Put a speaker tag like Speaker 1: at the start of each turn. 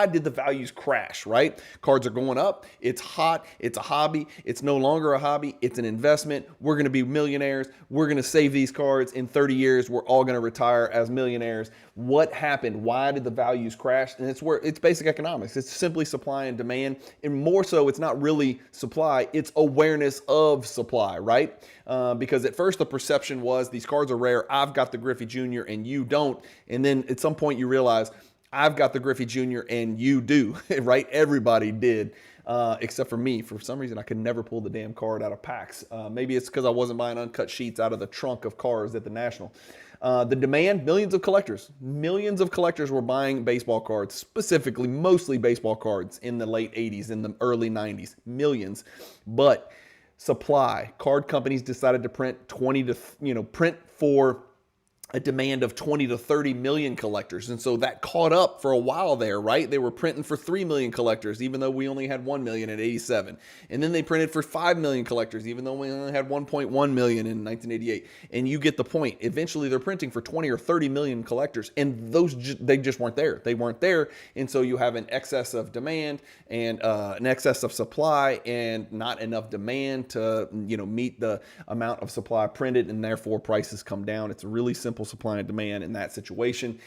Speaker 1: why did the values crash, right? Cards are going up. It's hot. It's a hobby. It's no longer a hobby. It's an investment. We're going to be millionaires. We're going to save these cards. In 30 years, we're all going to retire as millionaires. What happened? Why did the values crash? And it's basic economics. It's simply supply and demand. And more so, it's not really supply. It's awareness of supply, right? Because at first the perception was these cards are rare. I've got the Griffey Jr. and you don't. And then at some point you realize I've got the Griffey Jr. and you do, right? Everybody did. Except for me. For some reason, I could never pull the damn card out of packs. Maybe it's because I wasn't buying uncut sheets out of the trunk of cars at the National. The demand, millions of collectors were buying baseball cards, specifically mostly baseball cards in the late 80s, in the early 90s, millions. But supply, card companies decided to print print for a demand of 20 to 30 million collectors. And so that caught up for a while there, right? They were printing for 3 million collectors, even though we only had 1 million in 87. And then they printed for 5 million collectors, even though we only had 1.1 million in 1988. And you get the point. Eventually they're printing for 20 or 30 million collectors, and they just weren't there. They weren't there. And so you have an excess of demand and an excess of supply and not enough demand to, meet the amount of supply printed, and therefore prices come down. It's a really simple supply and demand in that situation.